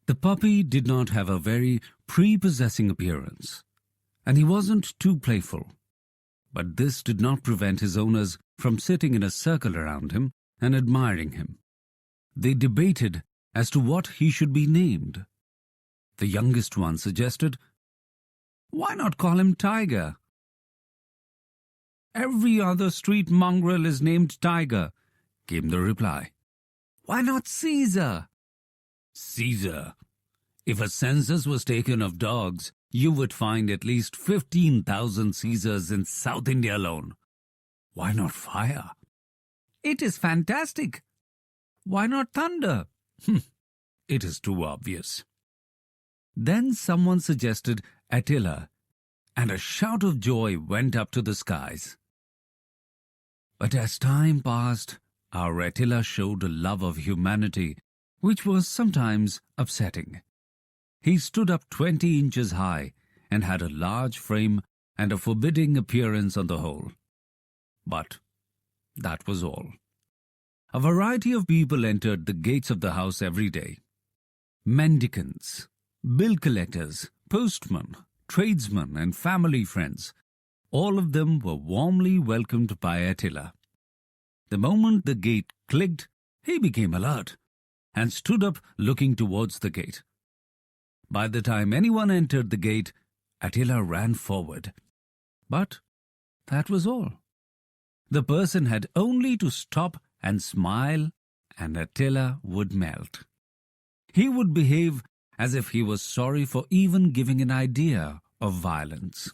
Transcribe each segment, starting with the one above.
The puppy did not have a very prepossessing appearance, and he wasn't too playful. But this did not prevent his owners from sitting in a circle around him and admiring him. They debated as to what he should be named. The youngest one suggested, "Why not call him Tiger?" "Every other street mongrel is named Tiger," came the reply. "Why not Caesar?" "Caesar? If a census was taken of dogs, you would find at least 15,000 Caesars in South India alone. Why not Fire?" "It is fantastic." "Why not Thunder?" "It is too obvious." Then someone suggested Attila, and a shout of joy went up to the skies. But as time passed, our Attila showed a love of humanity which was sometimes upsetting. He stood up 20 inches high and had a large frame and a forbidding appearance on the whole. But that was all. A variety of people entered the gates of the house every day. Mendicants, bill collectors, postmen, tradesmen and family friends, all of them were warmly welcomed by Attila. The moment the gate clicked, he became alert and stood up looking towards the gate. By the time anyone entered the gate, Attila ran forward. But that was all. The person had only to stop and smile, and Attila would melt. He would behave as if he was sorry for even giving an idea of violence.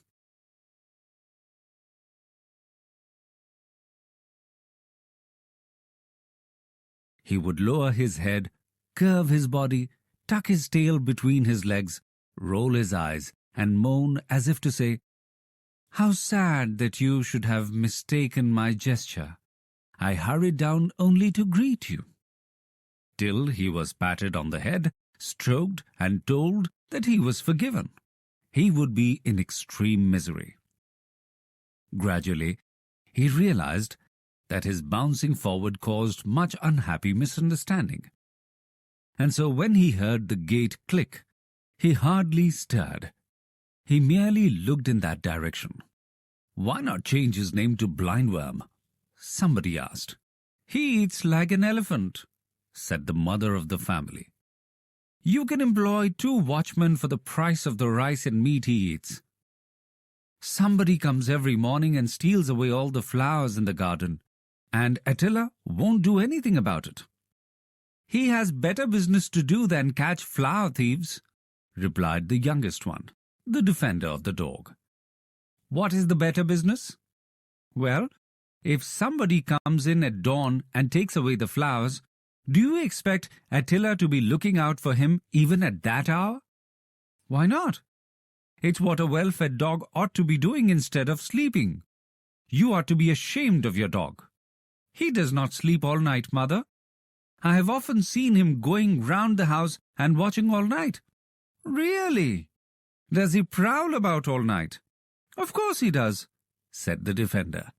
He would lower his head, curve his body, tuck his tail between his legs, roll his eyes, and moan as if to say, "How sad that you should have mistaken my gesture. I hurried down only to greet you." Till he was patted on the head, stroked, and told that he was forgiven. He would be in extreme misery. Gradually, he realized that his bouncing forward caused much unhappy misunderstanding. And so when he heard the gate click, he hardly stirred. He merely looked in that direction. "Why not change his name to Blindworm?" somebody asked. "He eats like an elephant," said the mother of the family. "You can employ 2 watchmen for the price of the rice and meat he eats. Somebody comes every morning and steals away all the flowers in the garden, and Attila won't do anything about it." "He has better business to do than catch flower thieves," replied the youngest one, the defender of the dog. "What is the better business?" "Well, if somebody comes in at dawn and takes away the flowers, do you expect Attila to be looking out for him even at that hour?" "Why not? It's what a well-fed dog ought to be doing instead of sleeping. You ought to be ashamed of your dog." "He does not sleep all night, mother. I have often seen him going round the house and watching all night." "Really? Does he prowl about all night?" "Of course he does," said the defender.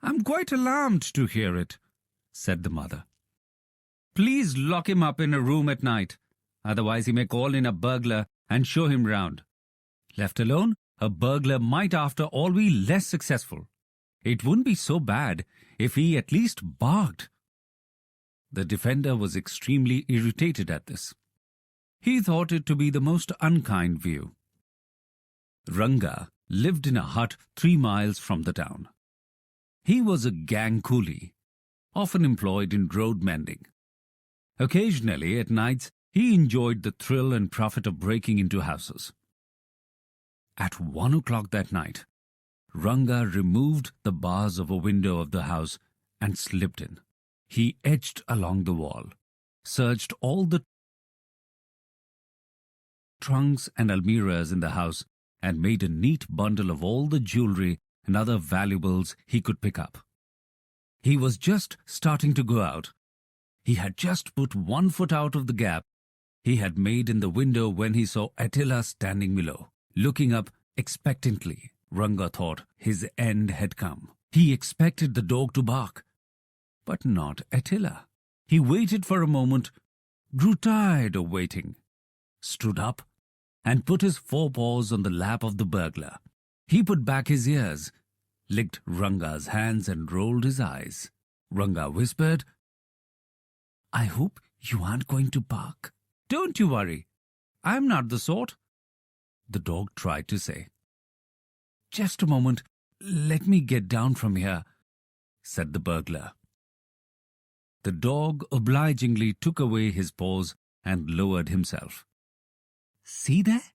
"I'm quite alarmed to hear it," said the mother. "Please lock him up in a room at night, otherwise he may call in a burglar and show him round. Left alone, a burglar might after all be less successful. It wouldn't be so bad if he at least barked." The defender was extremely irritated at this. He thought it to be the most unkind view. Ranga lived in a hut 3 miles from the town. He was a gang coolie, often employed in road mending. Occasionally, at nights, he enjoyed the thrill and profit of breaking into houses. At 1 o'clock that night, Ranga removed the bars of a window of the house and slipped in. He edged along the wall, searched all the trunks and almirahs in the house, and made a neat bundle of all the jewelry and other valuables he could pick up. He was just starting to go out. He had just put 1 foot out of the gap he had made in the window when he saw Attila standing below. Looking up expectantly, Ranga thought his end had come. He expected the dog to bark, but not Attila. He waited for a moment, grew tired of waiting, stood up and put his forepaws on the lap of the burglar. He put back his ears, licked Ranga's hands and rolled his eyes. Ranga whispered, "I hope you aren't going to bark." "Don't you worry. I'm not the sort," the dog tried to say. "Just a moment. Let me get down from here," said the burglar. The dog obligingly took away his paws and lowered himself. "See there?"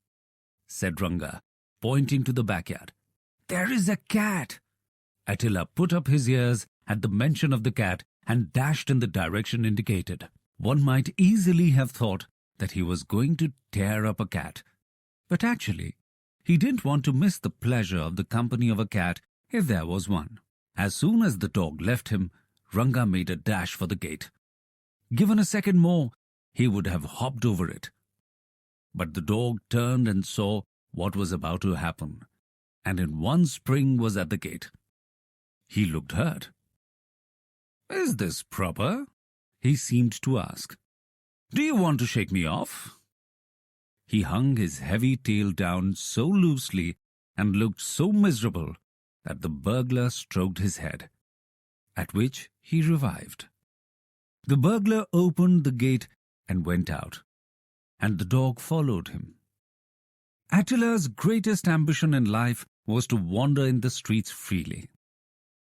said Ranga, pointing to the backyard. "There is a cat." Attila put up his ears at the mention of the cat and dashed in the direction indicated. One might easily have thought that he was going to tear up a cat, but actually, he didn't want to miss the pleasure of the company of a cat if there was one. As soon as the dog left him, Ranga made a dash for the gate. Given a second more, he would have hopped over it. But the dog turned and saw what was about to happen, and in one spring was at the gate. He looked hurt. "Is this proper?" he seemed to ask. "Do you want to shake me off?" He hung his heavy tail down so loosely and looked so miserable that the burglar stroked his head, at which he revived. The burglar opened the gate and went out, and the dog followed him. Attila's greatest ambition in life was to wander in the streets freely.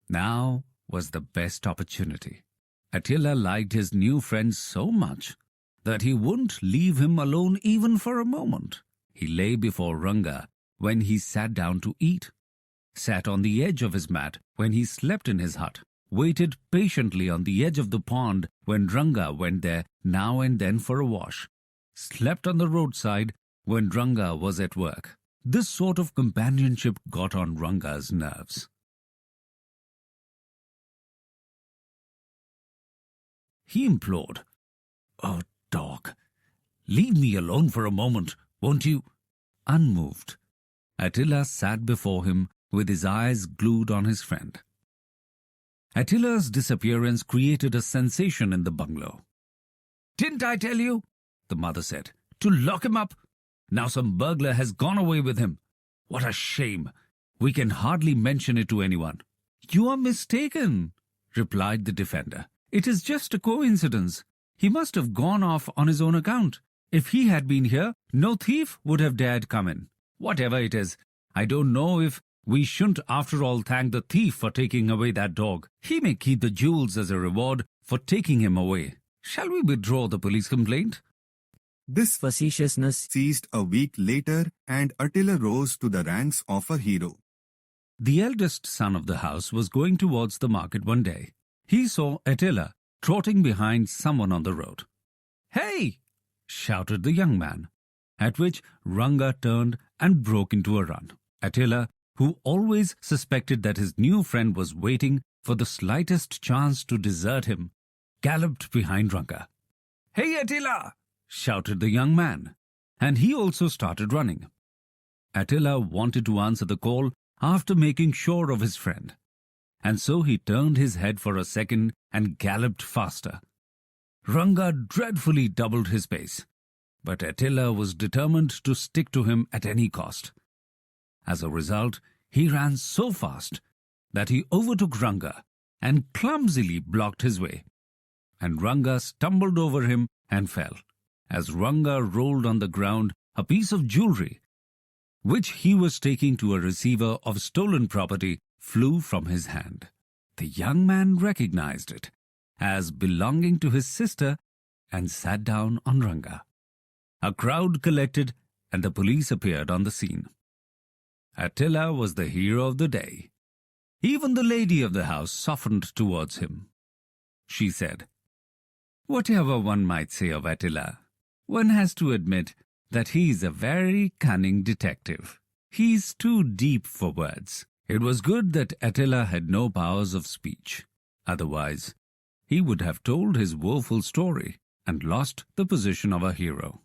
Now was the best opportunity. Attila liked his new friend so much that he wouldn't leave him alone even for a moment. He lay before Ranga when he sat down to eat, sat on the edge of his mat when he slept in his hut, waited patiently on the edge of the pond when Ranga went there now and then for a wash, slept on the roadside when Ranga was at work. This sort of companionship got on Ranga's nerves. He implored, "Oh, dog, leave me alone for a moment, won't you?" Unmoved, Attila sat before him with his eyes glued on his friend. Attila's disappearance created a sensation in the bungalow. "Didn't I tell you," the mother said, "to lock him up? Now some burglar has gone away with him. What a shame. We can hardly mention it to anyone." "You are mistaken," replied the defender. "It is just a coincidence. He must have gone off on his own account. If he had been here, no thief would have dared come in. Whatever it is, I don't know if we shouldn't after all thank the thief for taking away that dog. He may keep the jewels as a reward for taking him away. Shall we withdraw the police complaint?" This facetiousness ceased a week later, and Attila rose to the ranks of a hero. The eldest son of the house was going towards the market one day. He saw Attila trotting behind someone on the road. "Hey!" shouted the young man, at which Ranga turned and broke into a run. Attila, who always suspected that his new friend was waiting for the slightest chance to desert him, galloped behind Ranga. "Hey, Attila!" shouted the young man, and he also started running. Attila wanted to answer the call after making sure of his friend, and so he turned his head for a second and galloped faster. Ranga dreadfully doubled his pace, but Attila was determined to stick to him at any cost. As a result, he ran so fast that he overtook Ranga and clumsily blocked his way, and Ranga stumbled over him and fell. As Ranga rolled on the ground, a piece of jewelry, which he was taking to a receiver of stolen property, flew from his hand. The young man recognized it as belonging to his sister and sat down on Ranga. A crowd collected and the police appeared on the scene. Attila was the hero of the day. Even the lady of the house softened towards him. She said, "Whatever one might say of Attila, one has to admit that he's a very cunning detective. He's too deep for words." It was good that Attila had no powers of speech. Otherwise, he would have told his woeful story and lost the position of a hero.